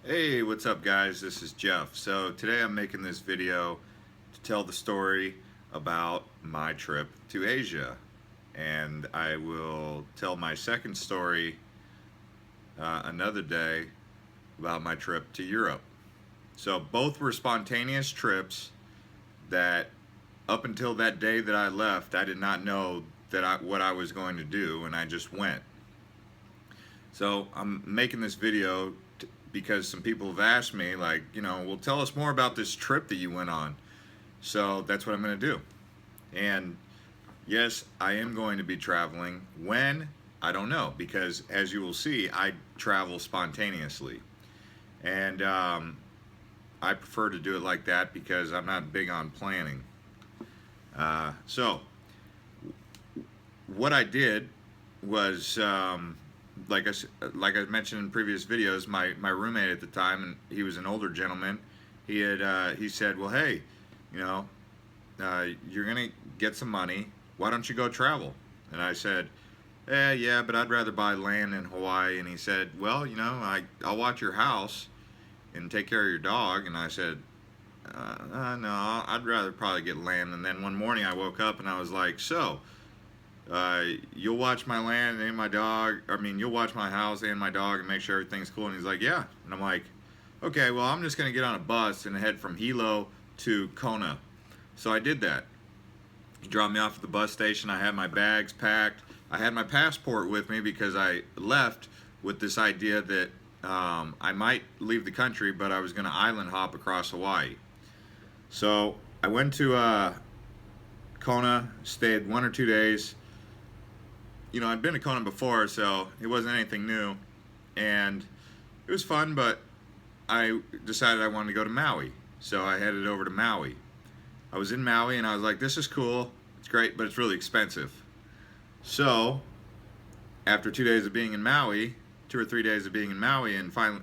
Hey, what's up guys? This is Jeff. So today I'm making this video to tell the story about my trip to Asia. And I will tell my second story another day about my trip to Europe. So both were spontaneous trips that up until that day that I left, I did not know what I was going to do, and I just went. So I'm making this video because some people have asked me, like, well, tell us more about this trip that you went on. So that's what I'm going to do. And yes, I am going to be traveling. When? I don't know, because as you will see, I travel spontaneously. And I prefer to do it like that because I'm not big on planning. So what I did was, like I mentioned in previous videos, my roommate at the time, and he was an older gentleman. He said, "Well, hey, you know, you're gonna get some money. Why don't you go travel?" And I said, yeah, but I'd rather buy land in Hawaii." And he said, "Well, I'll watch your house and take care of your dog." And I said, no, I'd rather probably get land." And then one morning I woke up and I was like, "So, you'll watch my land and my dog, you'll watch my house and my dog and make sure everything's cool?" And he's like, "Yeah." And I'm like, "Okay, well, I'm just going to get on a bus and head from Hilo to Kona." So I did that. He dropped me off at the bus station. I had my bags packed. I had my passport with me because I left with this idea that I might leave the country, but I was going to island hop across Hawaii. So I went to Kona, stayed 1 or 2 days. I'd been to Kona before, so it wasn't anything new. And it was fun, but I decided I wanted to go to Maui. So I headed over to Maui. I was in Maui and I was like, "This is cool. It's great, but it's really expensive." So after 2 days of being in Maui, 2 or 3 days of being in Maui, and finally,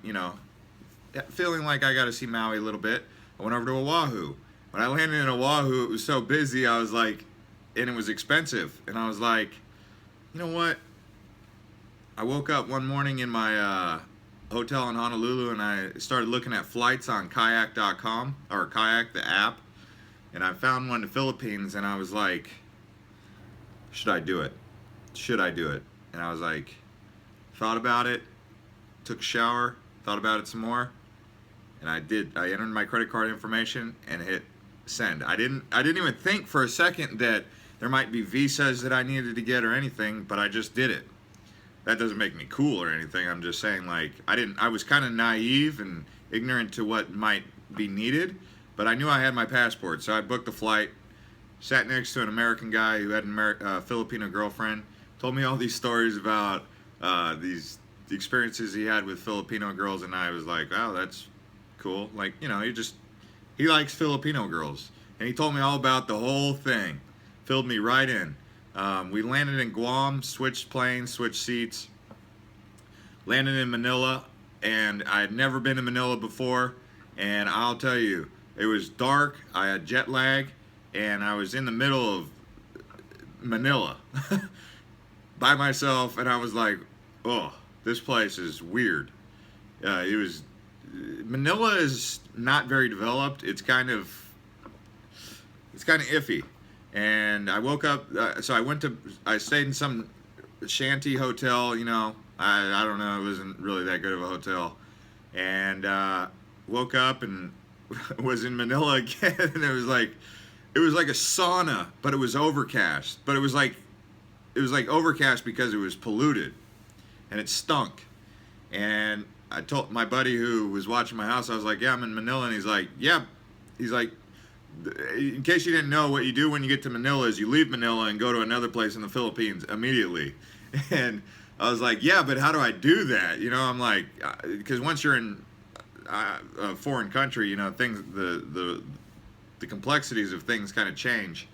feeling like I got to see Maui a little bit, I went over to Oahu. When I landed in Oahu, it was so busy, I was like, and it was expensive. And I was like, you know what? I woke up one morning in my hotel in Honolulu and I started looking at flights on kayak.com, or Kayak, the app. And I found one to Philippines and I was like, should I do it? Should I do it? And I was like, thought about it, took a shower, thought about it some more, and I did. I entered my credit card information and hit send. I didn't even think for a second that there might be visas that I needed to get or anything, but I just did it. That doesn't make me cool or anything. I'm just saying, like, I was kind of naive and ignorant to what might be needed, but I knew I had my passport, so I booked the flight, sat next to an American guy who had a Filipino girlfriend, told me all these stories about these experiences he had with Filipino girls, and I was like, "Oh, that's cool." Like, he likes Filipino girls, and he told me all about the whole thing. Filled me right in. We landed in Guam, switched planes, switched seats, landed in Manila, and I had never been to Manila before, and I'll tell you, it was dark, I had jet lag, and I was in the middle of Manila by myself, and I was like, "Oh, this place is weird." It was Manila is not very developed. It's kind of iffy. And I woke up. So I stayed in some shanty hotel. I don't know. It wasn't really that good of a hotel. And woke up and was in Manila again. And it was like a sauna, but it was overcast. But it was like overcast because it was polluted and it stunk. And I told my buddy who was watching my house, I was like, "Yeah, I'm in Manila." And he's like, "Yeah." He's like, "In case you didn't know, what you do when you get to Manila is you leave Manila and go to another place in the Philippines immediately." And I was like, "Yeah, but how do I do that?" I'm like, because once you're in a foreign country, things, the complexities of things kind of change.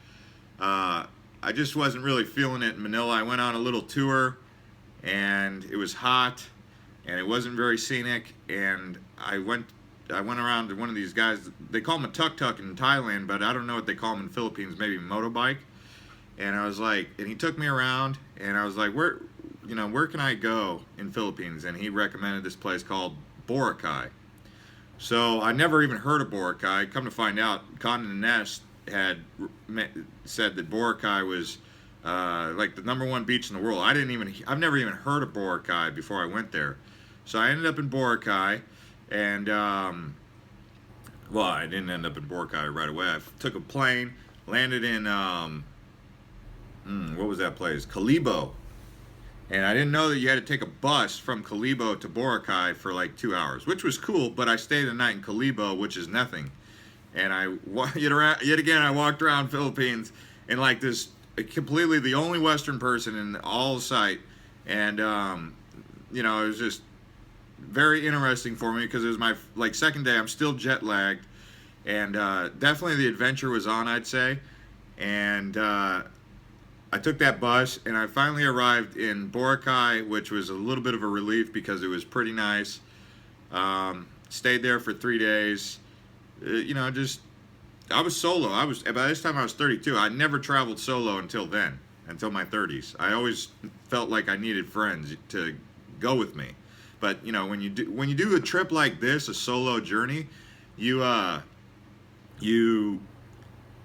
I just wasn't really feeling it in Manila. I went on a little tour, and it was hot, and it wasn't very scenic. And I went around to one of these guys. They call him a tuk-tuk in Thailand, but I don't know what they call him in the Philippines. Maybe motorbike. And I was like, and he took me around, and I was like, where can I go in Philippines? And he recommended this place called Boracay. So I never even heard of Boracay. Come to find out, Condé Nast had said that Boracay was like the #1 beach in the world. I've never even heard of Boracay before I went there. So I ended up in Boracay, and well, I didn't end up in Boracay right away. I took a plane, landed in what was that place? Calibo. And I didn't know that you had to take a bus from Calibo to Boracay for like 2 hours, which was cool. But I stayed a night in Calibo, which is nothing. And yet again, I walked around Philippines and like this completely the only Western person in all sight. And it was just very interesting for me because it was my like second day. I'm still jet lagged, and definitely the adventure was on, I'd say. And I took that bus, and I finally arrived in Boracay, which was a little bit of a relief because it was pretty nice. Stayed there for 3 days. I was solo. By this time I was 32. I never traveled solo until then, until my 30s. I always felt like I needed friends to go with me. But when you do a trip like this, a solo journey, you are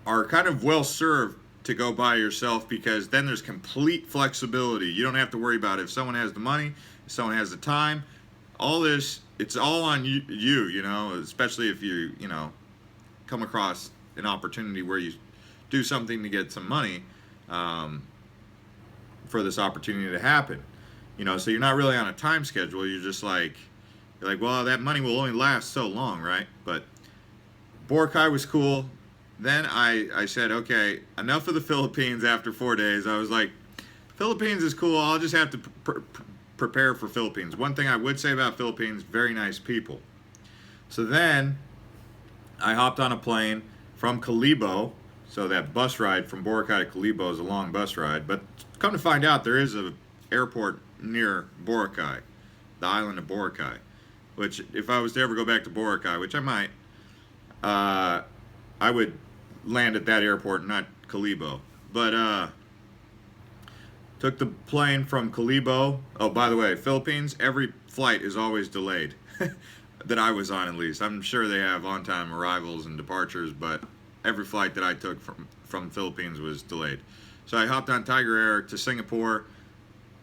kind of well served to go by yourself, because then there's complete flexibility. You don't have to worry about if someone has the money, if someone has the time. All this, it's all on you, especially if you come across an opportunity where you do something to get some money for this opportunity to happen. So you're not really on a time schedule. You're just like, well, that money will only last so long, right? But Boracay was cool. Then I said, okay, enough of the Philippines after 4 days. I was like, Philippines is cool. I'll just have to prepare for Philippines. One thing I would say about Philippines, very nice people. So then I hopped on a plane from Calibo. So that bus ride from Boracay to Calibo is a long bus ride. But come to find out, there is an airport near Boracay, the island of Boracay. Which, if I was to ever go back to Boracay, which I might, I would land at that airport, not Calibo. But took the plane from Calibo. Oh, by the way, Philippines, every flight is always delayed. That I was on, at least. I'm sure they have on-time arrivals and departures, but every flight that I took from Philippines was delayed. So I hopped on Tiger Air to Singapore,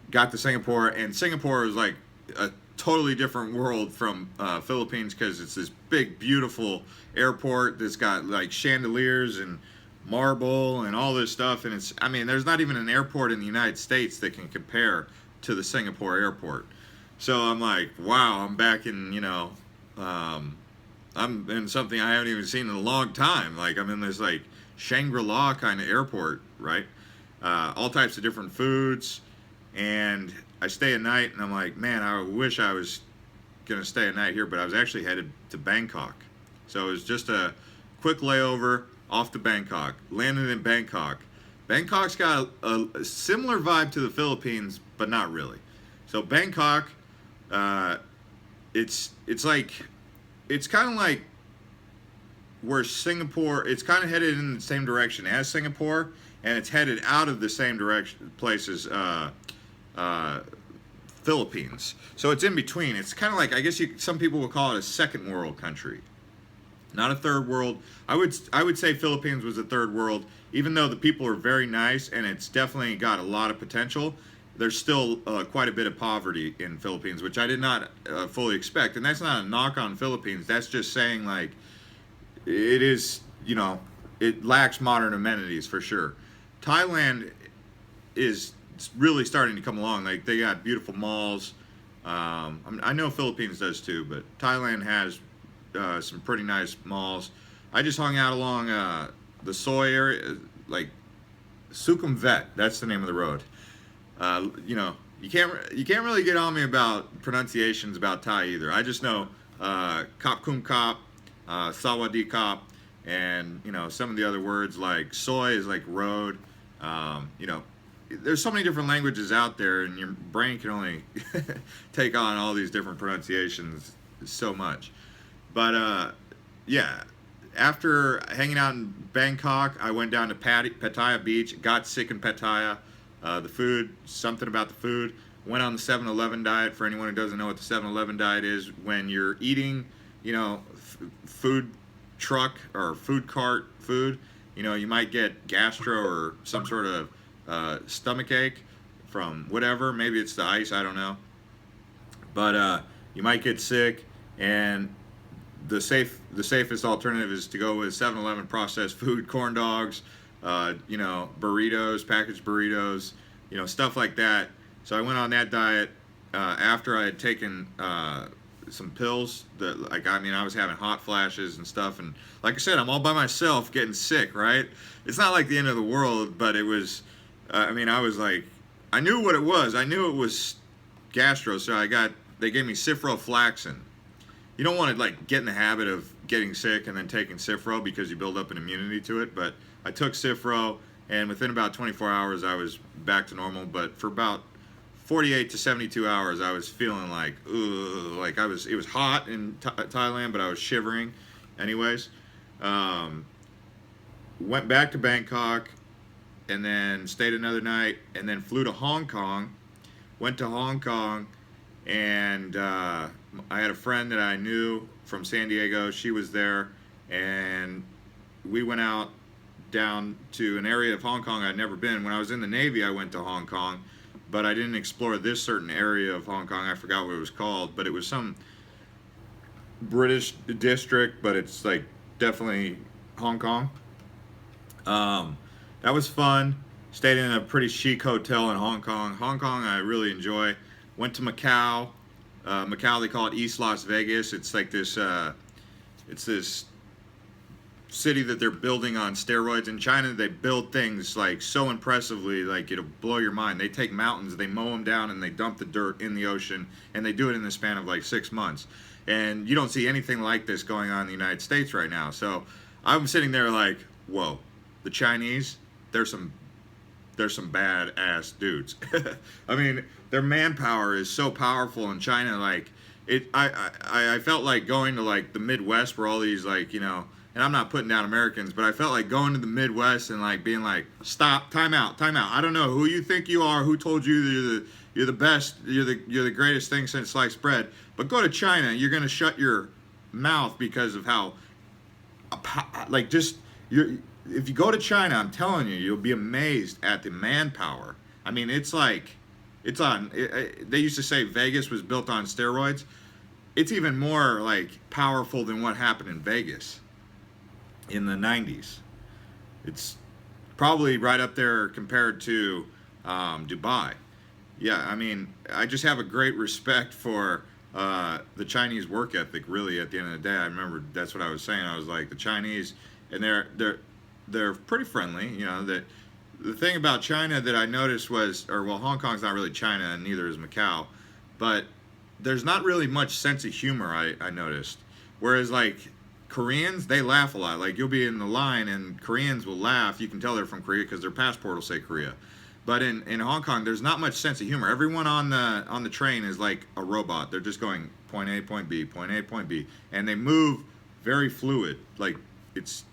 got to Singapore, and Singapore is like a totally different world from Philippines, because it's this big, beautiful airport that's got like chandeliers and marble and all this stuff. And there's not even an airport in the United States that can compare to the Singapore airport. So I'm like, wow, I'm back in, I'm in something I haven't even seen in a long time. Like, I'm in this like Shangri-La kind of airport, right? All types of different foods. And I stay a night, and I'm like, man, I wish I was going to stay a night here, but I was actually headed to Bangkok. So it was just a quick layover off to Bangkok. Landed in Bangkok. Bangkok's got a similar vibe to the Philippines, but not really. So Bangkok, it's kind of like where Singapore, it's kind of headed in the same direction as Singapore, and it's headed out of the same direction places Philippines. So it's in between. It's kind of like, I guess some people would call it a second world country, not a third world. I would say Philippines was a third world, even though the people are very nice and it's definitely got a lot of potential. There's still quite a bit of poverty in Philippines, which I did not fully expect. And that's not a knock on Philippines. That's just saying, like, it is, it lacks modern amenities for sure. Thailand is really starting to come along. Like, they got beautiful malls. I know Philippines does too, but Thailand has some pretty nice malls. I just hung out along the Soy area, like Sukhumvit. That's the name of the road. You can't really get on me about pronunciations about Thai either. I just know Kop Kum Kop, Sawadee Kop, and some of the other words, like soy is like road. There's so many different languages out there, and your brain can only take on all these different pronunciations so much. But yeah, after hanging out in Bangkok, I went down to Pattaya Beach, got sick in Pattaya. The food, something about the food. Went on the 7-Eleven diet. For anyone who doesn't know what the 7-Eleven diet is, when you're eating you know, food truck or food cart food, you know, you might get gastro or some sort of stomach ache from whatever. Maybe it's the ice, I don't know. But you might get sick, and the safest alternative is to go with 7-Eleven processed food, corn dogs, you know, burritos, packaged burritos, you know, stuff like that. So I went on that diet after I had taken some pills that, like, I mean, I was having hot flashes and stuff, and like I said, I'm all by myself getting sick, right? It's not like the end of the world, but it was, I mean, I was like, I knew what it was. I knew it was gastro, so they gave me ciprofloxacin. You don't want to like get in the habit of getting sick and then taking Cifro because you build up an immunity to it. But I took Cifro, and within about 24 hours, I was back to normal. But for about 48 to 72 hours, I was feeling like, ugh, like it was hot in Thailand, but I was shivering. Anyways, went back to Bangkok, and then stayed another night, and then flew to Hong Kong. Went to Hong Kong, and I had a friend that I knew from San Diego. She was there, and we went out down to an area of Hong Kong I'd never been. When I was in the Navy, I went to Hong Kong, but I didn't explore this certain area of Hong Kong. I forgot what it was called, but it was some British district, but it's like definitely Hong Kong. That was fun. Stayed in a pretty chic hotel in Hong Kong. Hong Kong I really enjoy. Went to Macau. Macau, they call it East Las Vegas. It's like this, it's this city that they're building on steroids. In China, they build things like so impressively, like it'll blow your mind. They take mountains, they mow them down, and they dump the dirt in the ocean, and they do it in the span of like 6 months. And you don't see anything like this going on in the United States right now. So I'm sitting there like, whoa, the Chinese, there's some badass dudes. I mean, their manpower is so powerful in China. Like I felt like going to like the Midwest where all these like, you know, and I'm not putting down Americans, but I felt like going to the Midwest and like being like, stop, time out, time out. I don't know who you think you are, who told you you're the best, you're the greatest thing since sliced bread. But go to China, you're gonna shut your mouth because of how, like, just you're. If you go to China, I'm telling you, you'll be amazed at the manpower. I mean, it's like, it's on. They used to say Vegas was built on steroids. It's even more like powerful than what happened in Vegas in the 90s. It's probably right up there compared to Dubai. Yeah, I mean, I just have a great respect for the Chinese work ethic. Really, at the end of the day, I remember that's what I was saying. I was like, the Chinese, and they're pretty friendly. You know, that the thing about China that I noticed was, or well, Hong Kong's not really China, and neither is Macau, but there's not really much sense of humor. I noticed, whereas like Koreans, they laugh a lot. Like you'll be in the line and Koreans will laugh. You can tell they're from Korea because their passport will say Korea. But in Hong Kong, there's not much sense of humor. Everyone on the train is like a robot. They're just going point A, point B, point A, point B, and they move very fluid. Like it's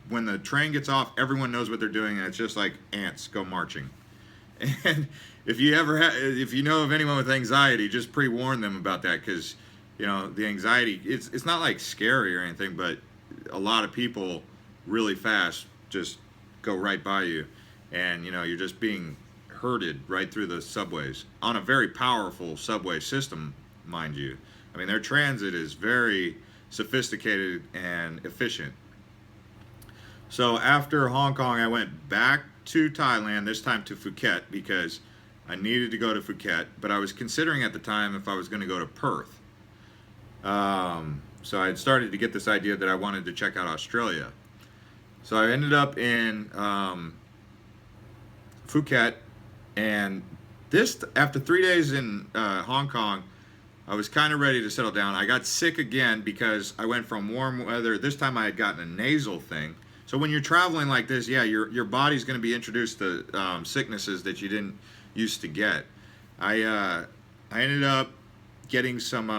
when the train gets off, everyone knows what they're doing, and it's just like ants go marching. And if you know of anyone with anxiety, just pre-warn them about that, because you know the anxiety. It's not like scary or anything, but a lot of people really fast just go right by you, and you know you're just being herded right through the subways on a very powerful subway system, mind you. I mean, their transit is very sophisticated and efficient. So after Hong Kong, I went back to Thailand, this time to Phuket, because I needed to go to Phuket, but I was considering at the time if I was going to go to Perth. So I had started to get this idea that I wanted to check out Australia. So I ended up in Phuket, and after 3 days in Hong Kong, I was kind of ready to settle down. I got sick again because I went from warm weather. This time I had gotten a nasal thing. So when you're traveling like this, yeah, your body's going to be introduced to sicknesses that you didn't used to get. I ended up getting some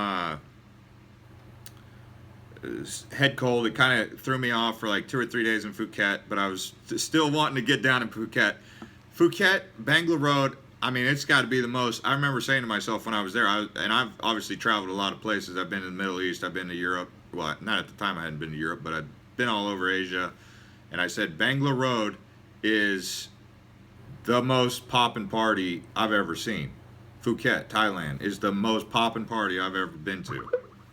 head cold. It kind of threw me off for like 2 or 3 days in Phuket, but I was still wanting to get down in Phuket. Phuket, Bangla Road, I mean, it's got to be the most. I remember saying to myself when I was there, and I've obviously traveled a lot of places. I've been in the Middle East. I've been to Europe. Well, not at the time I hadn't been to Europe, but I've been all over Asia. And I said, Bangla Road is the most poppin' party I've ever seen. Phuket, Thailand, is the most poppin' party I've ever been to.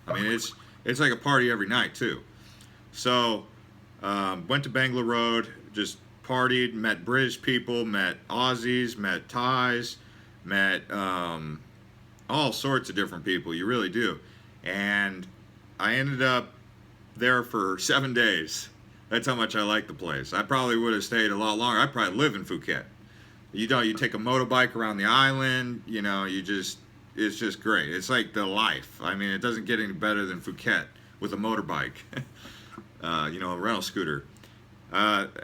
I mean, it's like a party every night too. So, went to Bangla Road, just partied, met British people, met Aussies, met Thais, met all sorts of different people. You really do. And I ended up there for 7 days. That's how much I like the place. I probably would have stayed a lot longer. I'd probably live in Phuket. You know, you take a motorbike around the island. You know, it's just great. It's like the life. I mean, it doesn't get any better than Phuket with a motorbike. You know, a rental scooter.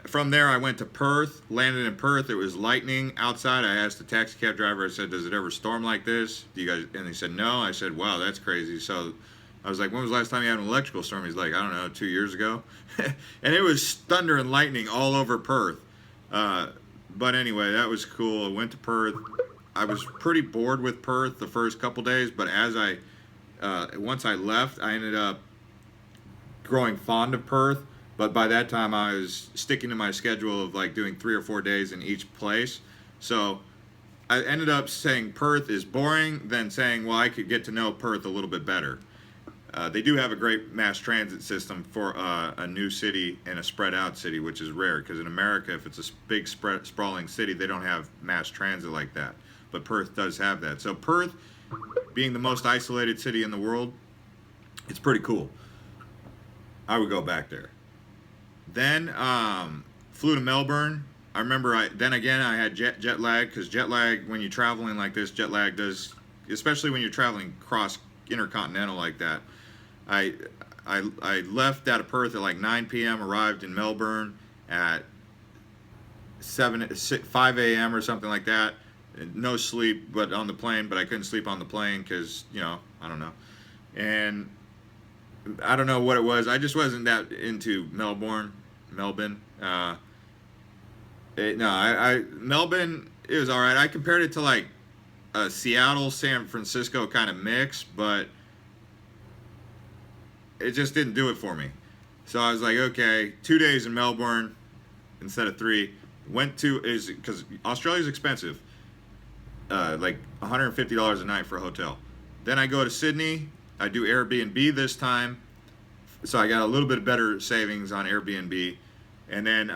From there, I went to Perth, landed in Perth. It was lightning outside. I asked the taxi cab driver, I said, does it ever storm like this? Do you guys? And he said, no. I said, wow, that's crazy. So I was like, when was the last time you had an electrical storm? He's like, I don't know, 2 years ago. And it was thunder and lightning all over Perth. But anyway, that was cool. I went to Perth. I was pretty bored with Perth the first couple days, but once I left, I ended up growing fond of Perth. But by that time, I was sticking to my schedule of like doing 3 or 4 days in each place. So I ended up saying Perth is boring, then saying, well, I could get to know Perth a little bit better. They do have a great mass transit system for a new city and a spread out city, which is rare because in America, if it's a big sprawling city, they don't have mass transit like that. But Perth does have that. So Perth, being the most isolated city in the world, it's pretty cool. I would go back there. Then flew to Melbourne. I remember then again I had jet lag, because jet lag, when you're traveling like this, jet lag does, especially when you're traveling cross intercontinental like that. I left out of Perth at like 9 p.m., arrived in Melbourne at 5 a.m. or something like that. No sleep, but on the plane, but I couldn't sleep on the plane because, you know, I don't know. And I don't know what it was. I just wasn't that into Melbourne. Melbourne, it was all right. I compared it to like a Seattle, San Francisco kind of mix, but it just didn't do it for me. So I was like, okay, 2 days in Melbourne instead of 3. Because Australia's expensive, like $150 a night for a hotel. Then I go to Sydney. I do Airbnb this time, so I got a little bit better savings on Airbnb. And then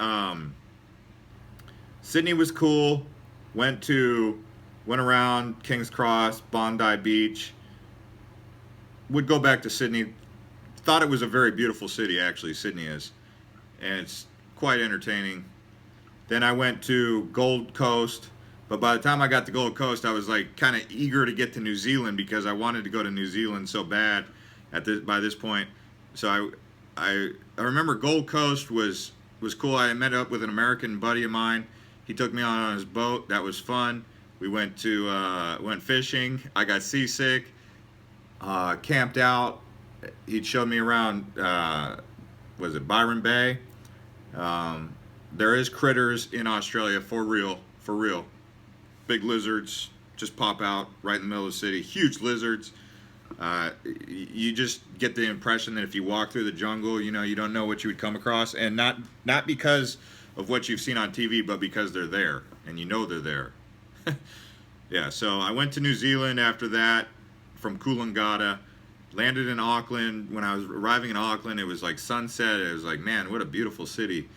Sydney was cool. Went around King's Cross, Bondi Beach. Would go back to Sydney. Thought it was a very beautiful city, actually, Sydney is. And it's quite entertaining. Then I went to Gold Coast. But by the time I got to Gold Coast, I was like kind of eager to get to New Zealand because I wanted to go to New Zealand so bad by this point. So I remember Gold Coast was cool. I met up with an American buddy of mine. He took me on his boat. That was fun. We went fishing. I got seasick. Camped out. He showed me around. Was it Byron Bay? There is critters in Australia for real. Big lizards just pop out right in the middle of the city. Huge lizards. You just get the impression that if you walk through the jungle, you know, you don't know what you would come across, and not because of what you've seen on TV, but because they're there and you know they're there. Yeah, so I went to New Zealand after that from Coolangatta, landed in Auckland. When I was arriving in Auckland, it was like sunset. It was like, man, what a beautiful city.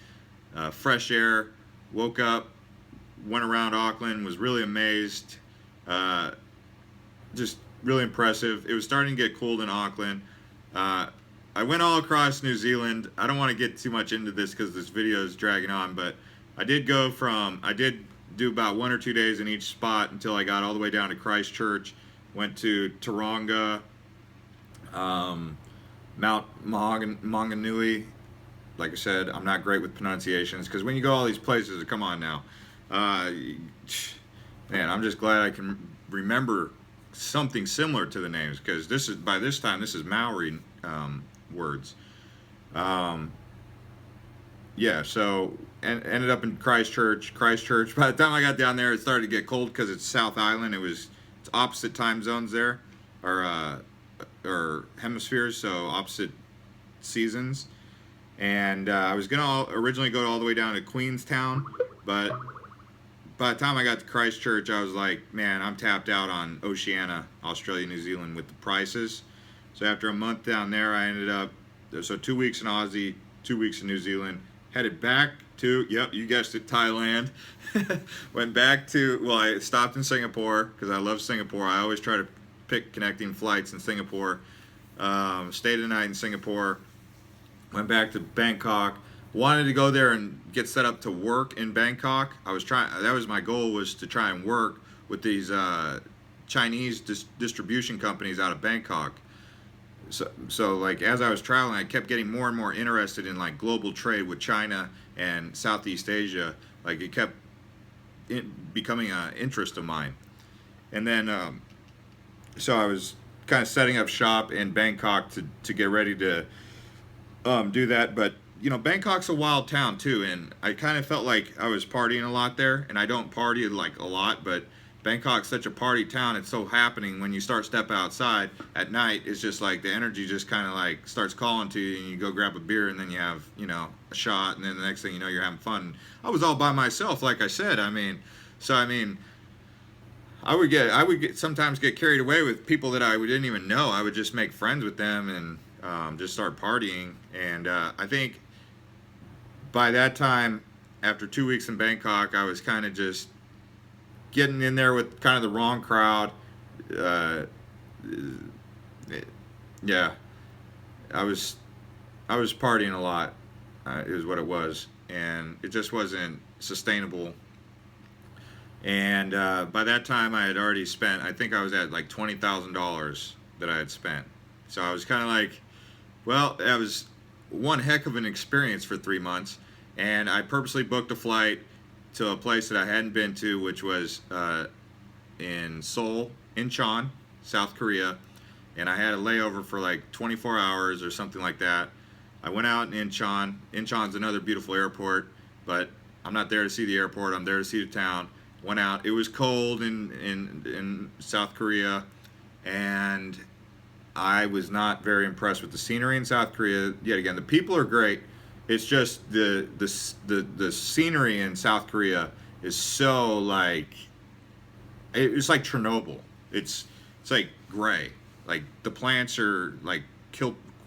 Fresh air. Woke up, went around Auckland, was really amazed. Just really impressive. It was starting to get cold in Auckland. I went all across New Zealand. I don't want to get too much into this because this video is dragging on, but I did do about 1 or 2 days in each spot until I got all the way down to Christchurch. Went to Taronga, Mount Maunganui. Like I said, I'm not great with pronunciations because when you go all these places, come on now. Man, I'm just glad I can remember something similar to the names, because by this time this is Maori words. Yeah, so, ended up in Christchurch. Christchurch. By the time I got down there, it started to get cold because it's South Island. It's opposite time zones there, or hemispheres, so opposite seasons. And I was gonna originally go all the way down to Queenstown, but by the time I got to Christchurch, I was like, man, I'm tapped out on Oceania, Australia, New Zealand with the prices. So after a month down there, I ended up, so 2 weeks in Aussie, 2 weeks in New Zealand, headed back to, yep, you guessed it, Thailand. Went back to, well, I stopped in Singapore because I love Singapore. I always try to pick connecting flights in Singapore. Stayed a night in Singapore. Went back to Bangkok. Wanted to go there and get set up to work in Bangkok. That was my goal, was to try and work with these Chinese distribution companies out of Bangkok. So like as I was traveling, I kept getting more and more interested in like global trade with China and Southeast Asia. Like it kept becoming an interest of mine. And then so I was kind of setting up shop in Bangkok to get ready to do that. But you know, Bangkok's a wild town too, and I kind of felt like I was partying a lot there, and I don't party like a lot, but Bangkok's such a party town. It's so happening when you step outside at night. It's just like the energy just kind of like starts calling to you, and you go grab a beer, and then you have, you know, a shot, and then the next thing you know, you're having fun. I was all by myself, like I said. I mean, I would sometimes get carried away with people that I didn't even know. I would just make friends with them and just start partying. And I think by that time, after 2 weeks in Bangkok, I was kind of just getting in there with kind of the wrong crowd. Yeah, I was partying a lot, is what it was, and it just wasn't sustainable. And by that time, I had already spent, I think I was at like $20,000 that I had spent. So I was kind of like, well, that was one heck of an experience for 3 months. And I purposely booked a flight to a place that I hadn't been to, which was in Seoul, Incheon, South Korea. And I had a layover for like 24 hours or something like that. I went out in Incheon. Incheon's another beautiful airport, but I'm not there to see the airport. I'm there to see the town. Went out. It was cold in South Korea, and I was not very impressed with the scenery in South Korea. Yet again, the people are great. It's just the scenery in South Korea is so like, it's like Chernobyl. It's like gray. Like the plants are like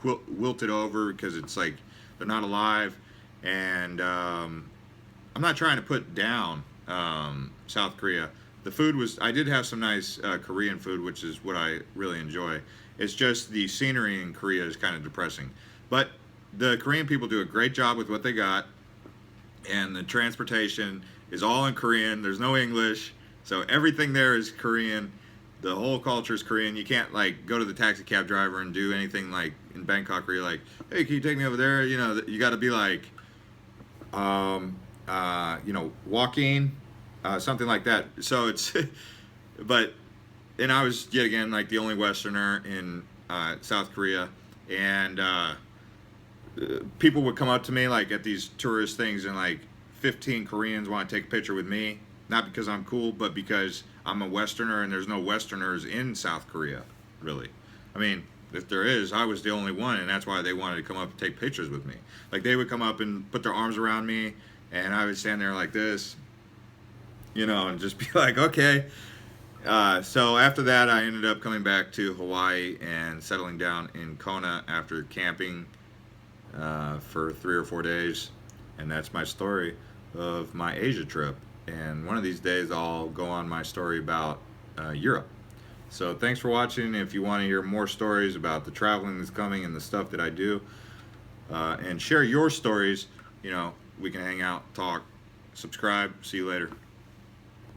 wilted over because it's like they're not alive. And I'm not trying to put down South Korea. The food was, I did have some nice Korean food, which is what I really enjoy. It's just the scenery in Korea is kind of depressing. But the Korean people do a great job with what they got, and the transportation is all in Korean. There's no English, so everything there is Korean. The whole culture is Korean. You can't like go to the taxi cab driver and do anything like in Bangkok where you're like, hey, can you take me over there? You know, you got to be like, you know, walking, something like that. So it's, but, and I was yet again like the only Westerner in South Korea, and people would come up to me like at these tourist things, and like 15 Koreans want to take a picture with me, not because I'm cool, but because I'm a Westerner, and there's no Westerners in South Korea, really. I mean, if there is, I was the only one, and that's why they wanted to come up and take pictures with me. Like they would come up and put their arms around me, and I would stand there like this, you know, and just be like, okay. So after that, I ended up coming back to Hawaii and settling down in Kona after camping for 3 or 4 days. And that's my story of my Asia trip. And one of these days, I'll go on my story about Europe. So thanks for watching. If you want to hear more stories about the traveling that's coming and the stuff that I do, and share your stories, you know, we can hang out, talk, subscribe. See you later.